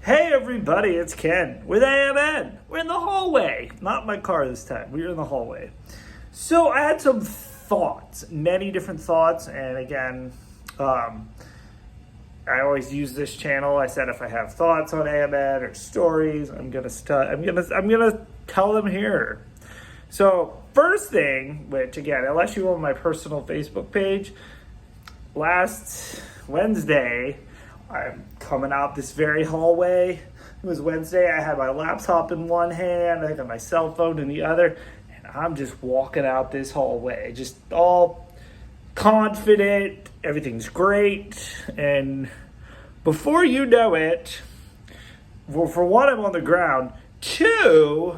Hey everybody, it's Ken with AMN. We're in the hallway. Not my car this time. We're in the hallway. So I had some thoughts, many different thoughts, and again, I always use this channel. I said if I have thoughts on AMN or stories, I'm gonna tell them here. So first thing, which again, unless you go on my personal Facebook page, last Wednesday, I'm coming out this very hallway. It was Wednesday. I had my laptop in one hand. I got my cell phone in the other. And I'm just walking out this hallway. Just all confident. Everything's great. And before you know it, well, for one, I'm on the ground. Two,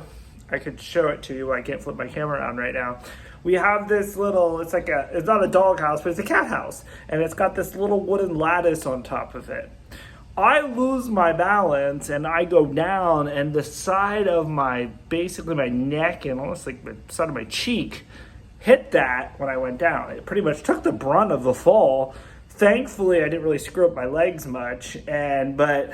I could show it to you. I can't flip my camera on right now. We have this little, it's not a dog house, but it's a cat house. And it's got this little wooden lattice on top of it. I lose my balance and I go down, and the side of basically my neck and almost like the side of my cheek hit that when I went down. It pretty much took the brunt of the fall. Thankfully, I didn't really screw up my legs much, but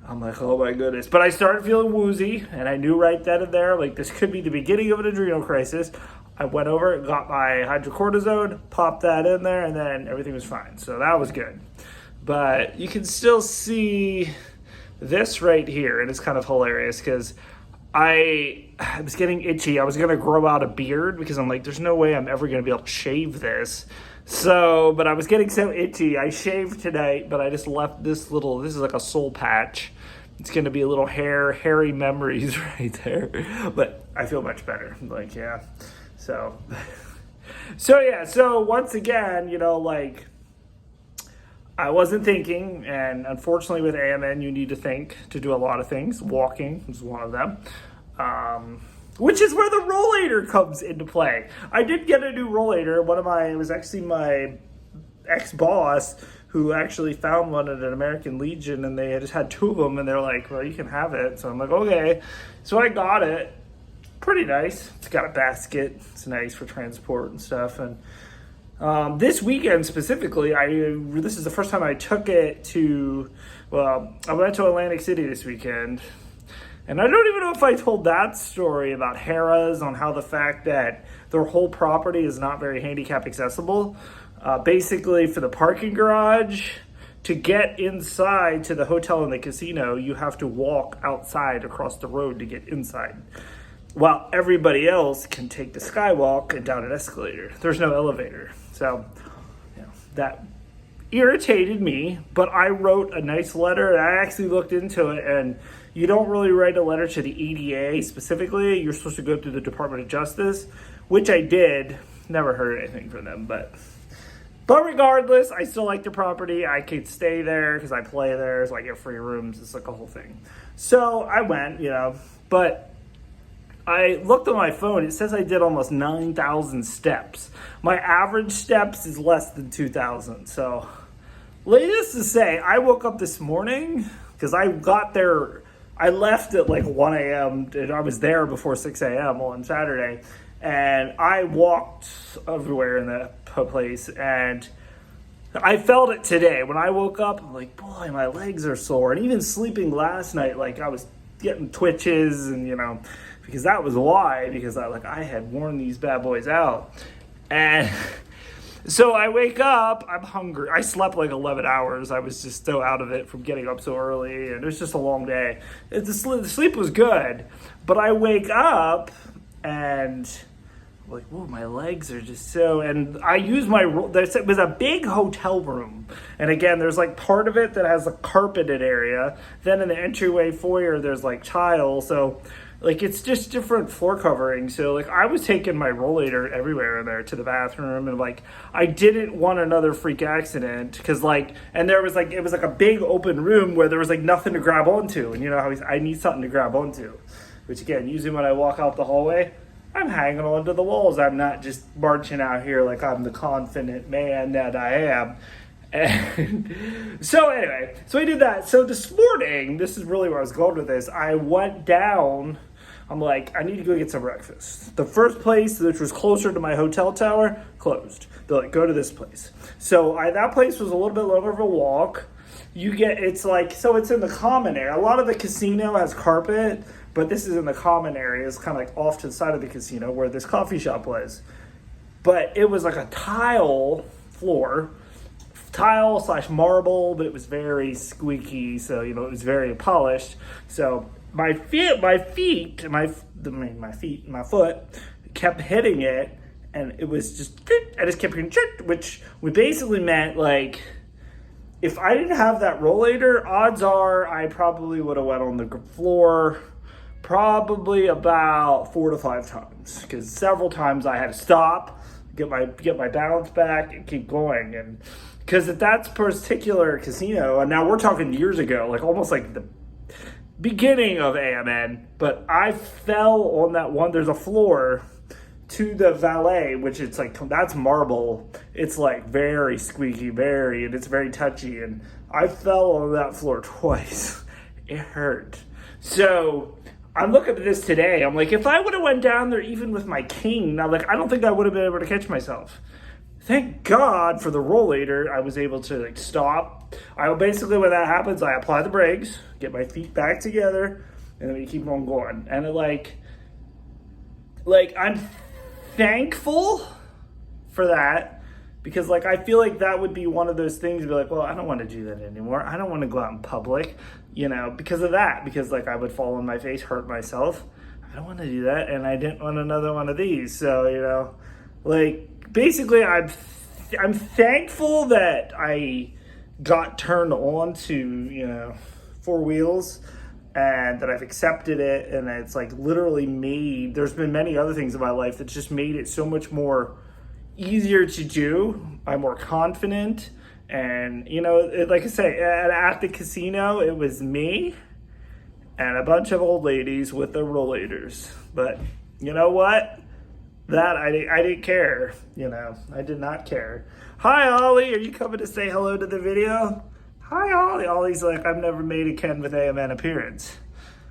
I'm like, oh my goodness. But I started feeling woozy, and I knew right then and there, like, this could be the beginning of an adrenal crisis. I went over, got my hydrocortisone, popped that in there, and then everything was fine. So that was good. But you can still see this right here, and it's kind of hilarious because I was getting itchy. I was going to grow out a beard because I'm like, there's no way I'm ever going to be able to shave this. So, but I was getting so itchy. I shaved tonight, but I just left this is like a soul patch. It's going to be a little hairy memories right there. But I feel much better. Like, yeah. So yeah. So once again, I wasn't thinking, and unfortunately with AMN, you need to think to do a lot of things. Walking is one of them. Which is where the rollator comes into play. I did get a new rollator. It was actually my ex-boss who actually found one at an American Legion, and they just had two of them, and they're like, well, you can have it. So I'm like, okay. So I got it. Pretty nice. It's got a basket. It's nice for transport and stuff. And this weekend specifically, this is the first time I took it I went to Atlantic City this weekend. And I don't even know if I told that story about Harrah's on how the fact that their whole property is not very handicap accessible. Basically, for the parking garage, to get inside to the hotel and the casino, you have to walk outside across the road to get inside. While everybody else can take the skywalk and down an escalator. There's no elevator. So, that irritated me, but I wrote a nice letter, and I actually looked into it, and you don't really write a letter to the EDA specifically. You're supposed to go through the Department of Justice, which I did. Never heard anything from them, but regardless, I still like the property. I could stay there because I play there, so I get free rooms. It's like a whole thing. So I went, but I looked on my phone. It says I did almost 9,000 steps. My average steps is less than 2,000. So, latest to say, I woke up this morning because I got there. I left at like 1 a.m. and I was there before 6 a.m. on Saturday. And I walked everywhere in that place. And I felt it today. When I woke up, I'm like, boy, my legs are sore. And even sleeping last night, like I was getting twitches and, because that was why, because I had worn these bad boys out. And so I wake up, I'm hungry. I slept like 11 hours. I was just so out of it from getting up so early, and it was just a long day. The sleep was good, but I wake up and I'm like, whoa, my legs are just so, and I use it was a big hotel room. And again, there's like part of it that has a carpeted area. Then in the entryway foyer, there's like tile. So it's just different floor covering. So I was taking my rollator everywhere in there to the bathroom, and I didn't want another freak accident because and there was it was like a big open room where there was nothing to grab onto, and how I need something to grab onto, which again, usually when I walk out the hallway, I'm hanging onto the walls. I'm not just marching out here like I'm the confident man that I am. And so anyway, so I did that. So this morning, this is really where I was going with this. I went down. I'm like, I need to go get some breakfast. The first place, which was closer to my hotel tower, closed. They're like, go to this place. So that place was a little bit longer of a walk. you get, it's like, so it's in the common area. A lot of the casino has carpet, but this is in the common area. It's kind of like off to the side of the casino where this coffee shop was. But it was like a tile floor, tile slash marble, but it was very squeaky, so it was very polished. So my foot kept hitting it, and it was just, I just kept hearing, which basically meant like, if I didn't have that rollator, odds are I probably would have went on the floor probably about 4 to 5 times, because several times I had to stop, get my balance back, and keep going. And because at that particular casino, and now we're talking years ago, like almost like the beginning of AMN, but I fell on that one. There's a floor to the valet, which it's like, that's marble. It's like very squeaky, and it's very touchy. And I fell on that floor twice. It hurt. So I'm looking at this today. I'm like, if I would have went down there even with my cane, now like I don't think I would have been able to catch myself. Thank God for the rollator. I was able to like stop. I basically, when that happens, I apply the brakes, get my feet back together, and then we keep on going. And it like I'm thankful for that, because like I feel like that would be one of those things to be like, well, I don't want to do that anymore. I don't want to go out in public, because of that, because like I would fall on my face, hurt myself. I don't want to do that, and I didn't want another one of these. So like basically I'm thankful that I got turned on to 4 wheels, and that I've accepted it, and it's like literally made, there's been many other things in my life that just made it so much more easier to do. I'm more confident, and like I say, at the casino, it was me and a bunch of old ladies with their rollators. But you know what? That I didn't care. I did not care. Hi, Ollie. Are you coming to say hello to the video? Hi, Ollie. Ollie's like, I've never made a Ken with AMN appearance.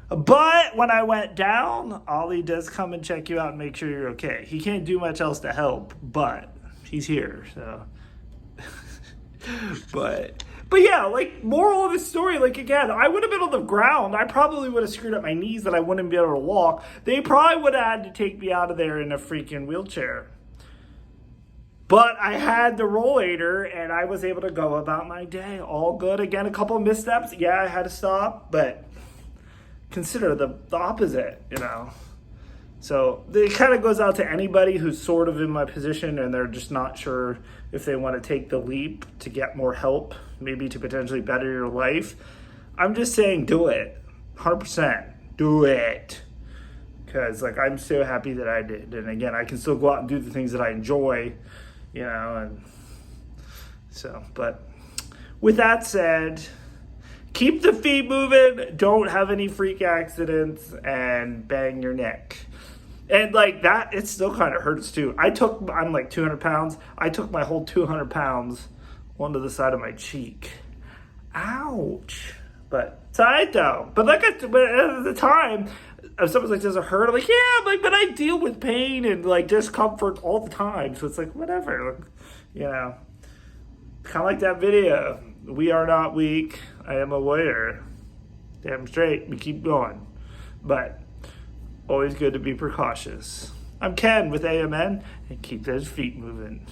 But when I went down, Ollie does come and check you out and make sure you're okay. He can't do much else to help, but he's here, so. But yeah, like, moral of the story, like, again, I would have been on the ground. I probably would have screwed up my knees that I wouldn't be able to walk. They probably would have had to take me out of there in a freaking wheelchair. But I had the rollator, and I was able to go about my day. All good. Again, a couple of missteps. Yeah, I had to stop, but consider the opposite, So it kind of goes out to anybody who's sort of in my position and they're just not sure if they want to take the leap to get more help, maybe to potentially better your life. I'm just saying, do it. 100%. Do it. Because, like, I'm so happy that I did. And again, I can still go out and do the things that I enjoy, and so, but with that said, keep the feet moving, don't have any freak accidents, and bang your neck. And like that, it still kind of hurts too. I'm like 200 pounds. I took my whole 200 pounds onto the side of my cheek. Ouch. But it's all right though. But at the time, if someone's like, does it hurt? I'm like, yeah, but I deal with pain and like discomfort all the time. So it's like, whatever, kind of like that video. We are not weak. I am a warrior. Damn straight. We keep going. But always good to be precautious. I'm Ken with AMN, and keep those feet moving.